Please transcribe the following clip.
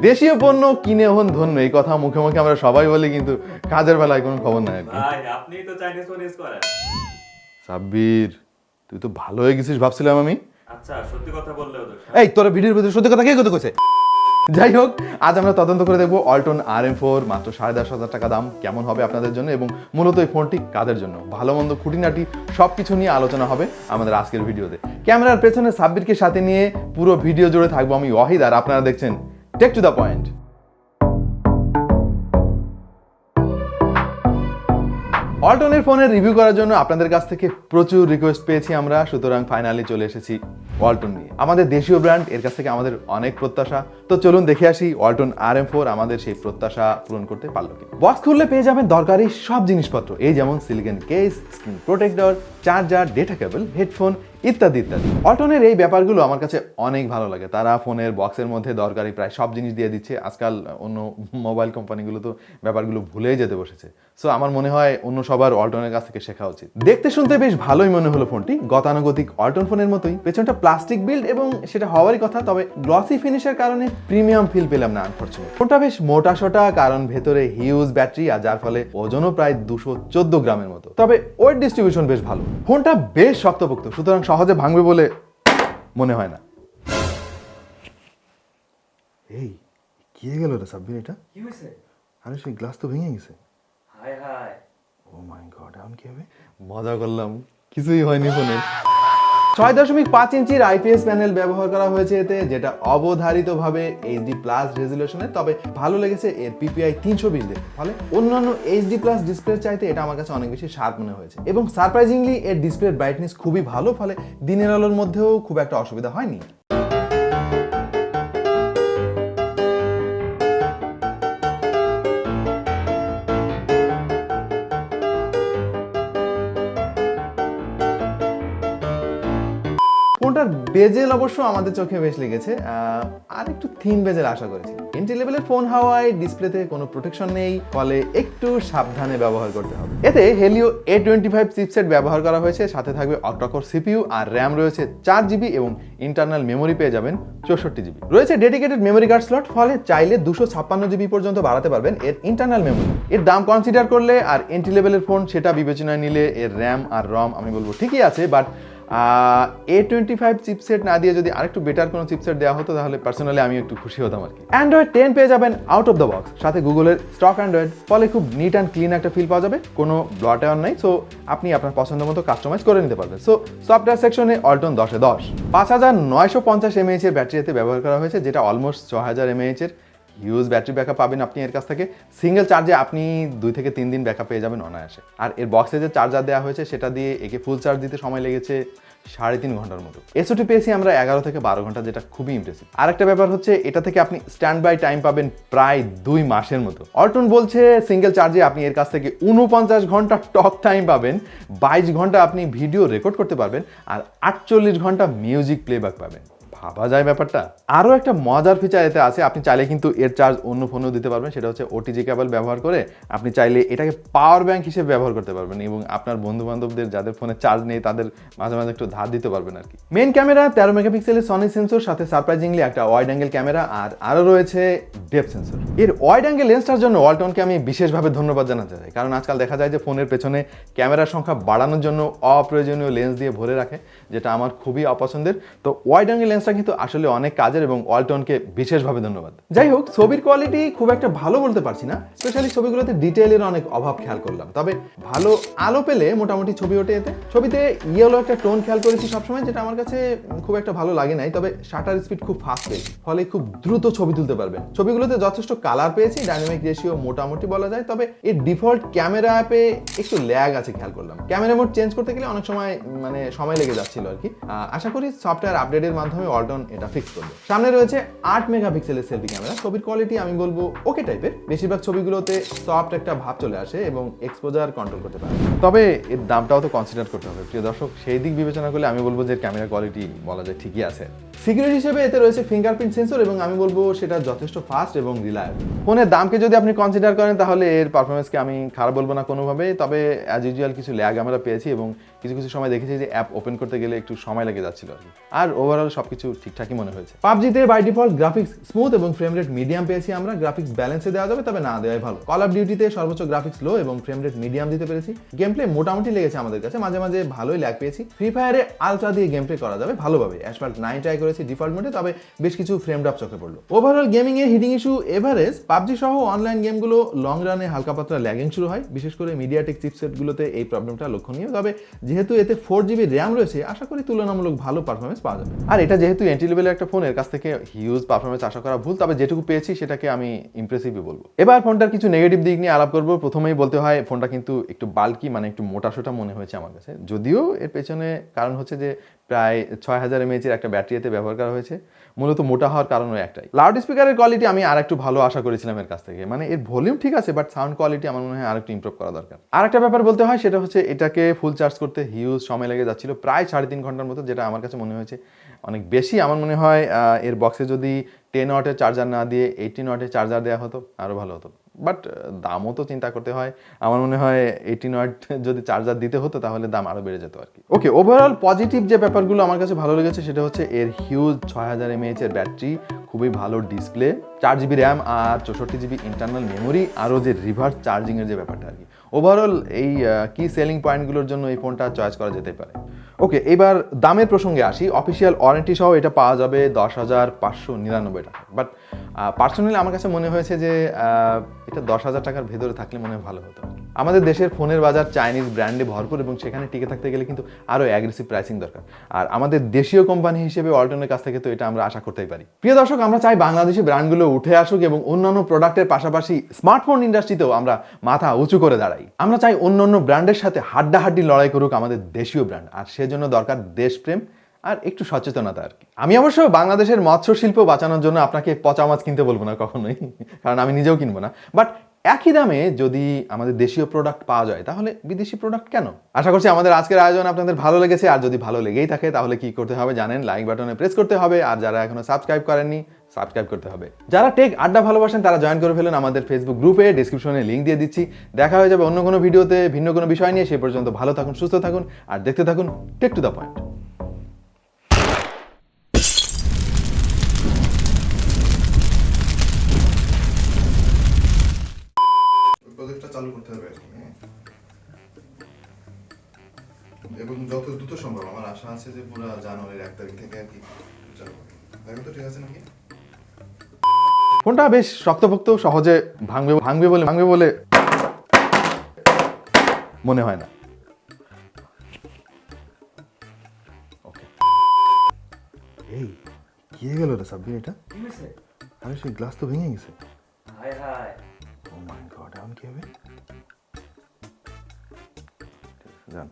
দেশীয় পণ্য কিনে হন ধন্য, এই কথা মুখে মুখে আমরা সবাই বলি, কিন্তু কাজের বেলায় কোনো খবর নাই। ভাই আপনি তো চাইনিজ ফোন ইউজ করেন। সাব্বির, তুই তো ভালো হয়ে গেছিস ভাবছিলাম আমি। আচ্ছা সত্যি কথা বললেও তো। এই তোর ভিডিওর ভিতরে সত্যি কথা কে কথা কইছে? যাই হোক, আজ আমরা তদন্ত করে দেখবো Alton RM4 মাত্র 10,500 টাকা দাম কেমন হবে আপনাদের জন্য, এবং মূলত এই ফোনটি কাদের জন্য, ভালো মন্দ খুঁটিনাটি সবকিছু নিয়ে আলোচনা হবে আমাদের আজকের ভিডিওতে। ক্যামেরার পেছনে সাব্বিরকে সাথে নিয়ে পুরো ভিডিও জুড়ে থাকবো আমি ওয়াহিদ, আর আপনারা দেখছেন টেক টু দ্য পয়েন্ট। Alton-এর ফোনের রিভিউ করার জন্য আপনাদের কাছ থেকে প্রচুর রিকোয়েস্ট পেয়েছি আমরা, সুতরাং ফাইনালি চলে এসেছি Alton নিয়ে। আমাদের দেশীয় ব্র্যান্ড, এর কাছ থেকে আমাদের অনেক প্রত্যাশা। তো চলুন দেখে আসি Alton RM4 আমাদের সেই প্রত্যাশা পূরণ করতে পারলো কি। বক্স খুললে পেয়ে যাবেন দরকারি সব জিনিসপত্র, এই যেমন silicon case, screen protector, charger, data cable, headphone ইত্যাদি ইত্যাদি। Alton-এর এই ব্যাপারগুলো আমার কাছে অনেক ভালো লাগে। তারা ফোনের বক্সের মধ্যে দরকারি প্রায় সব জিনিস দিয়ে দিচ্ছে। আজকাল অন্য মোবাইল কোম্পানিগুলো তো ব্যাপারগুলো ভুলেই যেতে বসেছে। সো আমার মনে হয় অন্য সবার Alton-এর কাছ থেকে শেখা উচিত। দেখতে শুনতে বেশ ভালোই মনে হলো ফোনটি, গতানুগতিক Alton ফোনের মতোই। পেছনটা প্লাস্টিক বিল্ড এবং সেটা হওয়ারই কথা, তবে গ্লসি ফিনিশের কারণে প্রিমিয়াম ফিল পেলাম না আনফরচুনেট। ফোনটা বেশ মোটা সোটা, কারণ ভেতরে হিউজ ব্যাটারি, আর যার ফলে ওজনও প্রায় 214 গ্রামের মতো। তবে ওয়েট ডিস্ট্রিবিউশন বেশ ভালো। ফোনটা বেশ শক্তপোক্ত, সুতরাং সহজে ভাঙবে বলে মনে হয় না। এই কি গেল রে সাব্বির, এটা কি হইছে? আরে সেই গ্লাস তো ভেঙে গেছে। হাই হাই, ও মাই গড, এখন কি হবে? মজা করলাম, কিছুই হয়নি ফোনের। 6.5 ইঞ্চির আইপিএস প্যানেল ব্যবহার করা হয়েছে এতে, যেটা অবধারিতভাবে HD+ রেজুলেশনের। তবে ভালো লেগেছে এর PPI 320 দেখে, ফলে অন্যান্য HD+ ডিসপ্লের চাইতে এটা আমার কাছে অনেক বেশি শার্প মনে হয়েছে। এবং সারপ্রাইজিংলি এর ডিসপ্লের ব্রাইটনেস খুবই ভালো, ফলে দিনের আলোর মধ্যেও খুব একটা অসুবিধা হয়নি। ফোনটার বেজেল অবশ্য আমাদের চোখে বেশ লেগেছে, আর একটু থিন বেজেল আশা করেছি। এন্ট্রি লেভেলের ফোন হওয়ায় ডিসপ্লেতে কোনো প্রোটেকশন নেই, ফলে একটু সাবধানে ব্যবহার করতে হবে। এতে হেলিও A25 চিপসেট ব্যবহার করা হয়েছে, সাথে থাকবে অক্টা-কোর CPU, আর র্যাম রয়েছে 4GB, এবং ইন্টারনাল মেমোরি পেয়ে যাবেন 64GB। রয়েছে ডেডিকেটেড মেমোরি কার্ড স্লট, ফলে চাইলে 256GB পর্যন্ত বাড়াতে পারবেন এর ইন্টারনাল মেমোরি। এর দাম কনসিডার করলে আর এন্ট্রি লেভেলের ফোন সেটা বিবেচনায় নিলে এর র্যাম আর রম আমি বলবো ঠিকই আছে, বাট A25 চিপসেট না দিয়ে যদি আরেকটু বেটার কোনো চিপসেট দেওয়া হতো তাহলে পার্সোনালি আমি একটু খুশি হতাম আর কি। Android 10 পেয়ে যাবেন আউট অফ দ্য বক্স, সাথে গুগলের স্টক অ্যান্ড্রয়েড, ফলে খুব নিট অ্যান্ড ক্লিন একটা ফিল পাওয়া যাবে, কোনো ব্লটার নাই। সো আপনি আপনার পছন্দ মতো কাস্টমাইজ করে নিতে পারবেন। সো সফটওয়্যার সেকশনে Alton 10-এ 10। 5950 mAh এর ব্যাটারি এতে ব্যবহার করা হয়েছে, যেটা অলমোস্ট 6000 mAh এর হিউজ ব্যাটারি ব্যাকআপ পাবেন আপনি এর কাছ থেকে। সিঙ্গেল চার্জে আপনি 2 থেকে 3 দিন ব্যাকআপ পেয়ে যাবেন অনায়াসে। আর এর বক্সে যে চার্জার দেওয়া হয়েছে সেটা দিয়ে একে ফুল চার্জ দিতে সময় লেগেছে 3.5 ঘন্টার মতো। SOT পেয়েছি আমরা 11 থেকে 12 ঘন্টা, যেটা খুবই ইমপ্রেসিভ। আরেকটা ব্যাপার হচ্ছে, এটা থেকে আপনি স্ট্যান্ড বাই টাইম পাবেন প্রায় 2 মাসের মতো। Alton বলছে সিঙ্গেল চার্জে আপনি এর কাছ থেকে 49 ঘন্টা টক টাইম পাবেন, 22 ঘন্টা আপনি ভিডিও রেকর্ড করতে পারবেন, আর 48 ঘন্টা মিউজিক প্লেব্যাক পাবেন। ভাবা যায় ব্যাপারটা। আরও একটা মজার ফিচার এতে আছে, আপনি চাইলে কিন্তু এর চার্জ অন্য ফোনেও দিতে পারবেন। সেটা হচ্ছে OTG কেবল ব্যবহার করে আপনি চাইলে এটাকে পাওয়ার ব্যাংক হিসেবে ব্যবহার করতে পারবেন, এবং আপনার বন্ধু বান্ধবদের যাদের ফোনে চার্জ নেই তাদের মাঝে মাঝে একটু ধার দিতে পারবেন আর কি। মেইন ক্যামেরা 13 মেগাপিক্সেলের সনি সেন্সর, সাথে সারপ্রাইজিংলি একটা ওয়াইড অ্যাঙ্গেল ক্যামেরা, আর আরও রয়েছে ডেপথ সেন্সর। এর ওয়াইড অ্যাঙ্গেল লেন্সটার জন্য Altonকে আমি বিশেষভাবে ধন্যবাদ জানাতে চাই, কারণ আজকাল দেখা যায় যে ফোনের পেছনে ক্যামেরার সংখ্যা বাড়ানোর জন্য অপ্রয়োজনীয় লেন্স দিয়ে ভরে রাখে, যেটা আমার খুবই অপছন্দের। তো ওয়াইড অ্যাঙ্গেল লেন্সটা কিন্তু আসলে অনেক কাজের, এবং Altonকে বিশেষভাবে ধন্যবাদ। যাই হোক, ছবির কোয়ালিটি খুব একটা ভালো বলতে পারছি না, স্পেশালি ছবিগুলোতে ডিটেইলের অনেক অভাব খেয়াল করলাম। তবে ভালো আলো পেলে মোটামুটি ছবি ওঠে এতে। ছবিতে ইয়েলো একটা টোন খেয়াল করেছি সবসময়, যেটা আমার কাছে খুব একটা ভালো লাগে নাই, তবে শাটার স্পিড খুব ফাস্ট পেয়েছি, ফলে খুব দ্রুত ছবি তুলতে পারবেন। ছবিগুলোতে যথেষ্ট কালার পেয়েছি, ডাইনামিক রেশিও মোটামুটি বলা যায়। তবে এর ডিফল্ট ক্যামেরা অ্যাপে একটু ল্যাগ আছে খেয়াল করলাম, ক্যামেরা মোড চেঞ্জ করতে গেলে অনেক সময় সময় লেগে যাচ্ছিল আর কি। আশা করি সফটওয়্যার আপডেটের মাধ্যমে Alton এটা ফিক্স করবে। সামনে রয়েছে 8 মেগাপিক্সেলের সেলফি ক্যামেরা। ছবির কোয়ালিটি আমি বলবো ওকে টাইপের, বেশিরভাগ ছবিগুলোতে সফট একটা ভাব চলে আসে এবং এক্সপোজার কন্ট্রোল করতে পারে। তবে এর দামটাও তো কনসিডার করতে হবে প্রিয় দর্শক, সেই দিক বিবেচনা করলে আমি বলবো যে ক্যামেরা কোয়ালিটি বলা যায় ঠিকই আছে। সিকিউরিটি হিসেবে এতে রয়েছে ফিঙ্গারপ্রিন্ট সেন্সর এবং আমি বলবো সেটা যথেষ্ট ফাস্ট এবং রিলায়েবল। ফোনের দামকে যদি আপনি কনসিডার করেন তাহলে এর পারফরমেন্সকে আমি খারাপ বলবো না কোনোভাবে, তবে অ্যাজ ইউজুয়াল কিছু ল্যাগ আমরা পেয়েছি এবং কিছু কিছু সময় দেখেছি যে অ্যাপ ওপেন করতে গেলে একটু সময় লেগে যাচ্ছিল আর কি। আর ওভারঅল সবকিছু ঠিকঠাকই মনে হয়েছে। পাবজিতে বাই ডিফল্ট গ্রাফিক্স স্মুথ এবং ফ্রেম রেট মিডিয়াম পেয়েছি আমরা, গ্রাফিক্স ব্যালেন্সে দেওয়া যাবে তবে না দেওয়াই ভালো। কল অফ ডিউটিতে সর্বোচ্চ গ্রাফিক্স লো এবং ফ্রেম রেট মিডিয়াম দিতে পেরেছি। গেম প্লে মোটামুটি লেগেছে আমাদের কাছে, মাঝে মাঝে ভালোই ল্যাগ পেয়েছি। ফ্রি ফায়ারে আলট্রা দিয়ে গেম প্লে করা যাবে ভালোভাবে, অ্যাসফাল্ট 9 ট্রাই করেছি ডিফল্ট মোডে, তবে বেশ কিছু ফ্রেম ড্রপ চোখে পড়লো। ওভারঅল গেমিং এ হিটিং ইস্যু এভারেজ। পাবজি সহ অনলাইন গেমগুলো লং রানে হালকা পাতলা ল্যাগিং শুরু হয়, বিশেষ করে মিডিয়াটেক চিপসেটগুলোতে এই প্রবলেমটা লক্ষণীয়, তবে যেহেতু এতে 4GB র্যাম রয়েছে আশা করি তুলনামূলক ভালো পারফরমেন্স পাওয়া যাবে। আর এটা যেহেতু এন্ট্রি লেভেলের একটা ফোনের কাছ থেকে হিউজ পারফরমেন্স আশা করা ভুল, তবে যেটুকু পেয়েছি সেটাকে আমি ইমপ্রেসিভই বলবো। এবার ফোনটার কিছু নেগেটিভ দিক নিয়ে আলাপ করবো। প্রথমেই বলতে হয় ফোনটা কিন্তু একটু বাল্কি, মানে একটু মোটাসোটা মনে হয়েছে আমার কাছে, যদিও এর পেছনে কারণ হচ্ছে যে প্রায় 6000 mAh একটা ব্যাটারিতে ব্যবহার করা হয়েছে। মূলত মোটা হওয়ার কারণও একটাই। লাউড স্পিকারের কোয়ালিটি আমি আর একটু ভালো আশা করেছিলাম এর কাছ থেকে, মানে এর ভলিউম ঠিক আছে বাট সাউন্ড কোয়ালিটি আমার মনে হয় আর একটু ইমপ্রুভ করা দরকার। আর একটা ব্যাপার বলতে হয় সেটা হচ্ছে এটাকে ফুল চার্জ করতে হিউজ সময় লেগে যাচ্ছিল, প্রায় 3.5 ঘন্টার মতো, যেটা আমার কাছে মনে হয়েছে অনেক বেশি। আমার মনে হয় এর বক্সে যদি 10 ওয়াটের চার্জার না দিয়ে 18 ওয়াটের চার্জার দেওয়া হতো আরও ভালো হতো, বাট দামও তো চিন্তা করতে হয়। আমার মনে হয় 18 ওয়াট যদি চার্জার দিতে হতো তাহলে দাম আরও বেড়ে যেত আর কি। ওকে, ওভারঅল পজিটিভ যে ব্যাপারগুলো আমার কাছে ভালো লেগেছে সেটা হচ্ছে এর হিউজ 6000 mAh এর ব্যাটারি, খুবই ভালো ডিসপ্লে, 4GB র্যাম আর 64GB ইন্টারনাল মেমোরি, আরও যে রিভার্স চার্জিংয়ের যে ব্যাপারটা আর কি। ওভারঅল এই কি সেলিং পয়েন্টগুলোর জন্য এই ফোনটা চয়েস করা যেতে পারে। ওকে, এবার দামের প্রসঙ্গে আসি। অফিসিয়াল ওয়ারেন্টি সহ এটা পাওয়া যাবে 10,599 টাকা, বাট পার্সোনালি আমার কাছে মনে হয়েছে যে এটা 10,000 টাকার ভেতরে থাকলে মনে হয় ভালো হতো। আমাদের দেশের ফোনের বাজার চাইনিজ ব্র্যান্ডে ভরপুর এবং সেখানে টিকে থাকতে গেলে কিন্তু আরও অ্যাগ্রেসিভ প্রাইসিং দরকার, আর আমাদের দেশীয় কোম্পানি হিসেবে ওয়ালটনের কাছ থেকে তো এটা আমরা আশা করতেই পারি। প্রিয় দর্শক, আমরা চাই বাংলাদেশি ব্র্যান্ডগুলো উঠে আসুক এবং অন্যান্য প্রোডাক্টের পাশাপাশি স্মার্টফোন ইন্ডাস্ট্রিতেও আমরা মাথা উঁচু করে দাঁড়াই। আমরা চাই অন্যান্য ব্র্যান্ডের সাথে হাড্ডাহাড্ডি লড়াই করুক আমাদের দেশীয় ব্র্যান্ড, আর সেজন্য দরকার দেশপ্রেম আর একটু সচেতনতা আর কি। আমি অবশ্য বাংলাদেশের মৎস্য শিল্প বাঁচানোর জন্য আপনাকে পচা মাছ কিনতে বলবো না কখনোই, কারণ আমি নিজেও কিনবো না, বাট একই দামে যদি আমাদের দেশীয় প্রোডাক্ট পাওয়া যায় তাহলে বিদেশি প্রোডাক্ট কেন? আশা করছি আমাদের আজকের আয়োজন আপনাদের ভালো লেগেছে, আর যদি ভালো লেগেই থাকে তাহলে কি করতে হবে জানেন, লাইক বাটনে প্রেস করতে হবে, আর যারা এখনো সাবস্ক্রাইব করেননি সাবস্ক্রাইব করতে হবে। যারা টেক আড্ডা ভালোবাসেন তারা জয়েন করে ফেলুন আমাদের ফেসবুক গ্রুপে, ডেসক্রিপশনে লিঙ্ক দিয়ে দিচ্ছি। দেখা হয়ে যাবে অন্য কোনো ভিডিওতে ভিন্ন কোনো বিষয় নিয়ে। সেই পর্যন্ত ভালো থাকুন, সুস্থ থাকুন আর দেখতে থাকুন টেক টু দ্য পয়েন্ট। প্রজেক্টটা চালু করতে হবে আর কি, এবং যত দ্রুত সম্ভব। আমার আশা আছে যে পুরো জানুয়ারির 1 তারিখ থেকে আর কি চালু হবে। দেখো তো ঠিক আছে নাকি? ফোনটা বেশ শক্তপোক্ত, সহজে ভাঙবে বলে মনে হয় না। ওকে, এই কি হয়ে গেল রে সাব্বির? এটা কি হয়েছে? আরে সেই গ্লাস তো ভেঙে গেছে। হাই হাই, ও মাই গড, এখন কি হবে? জান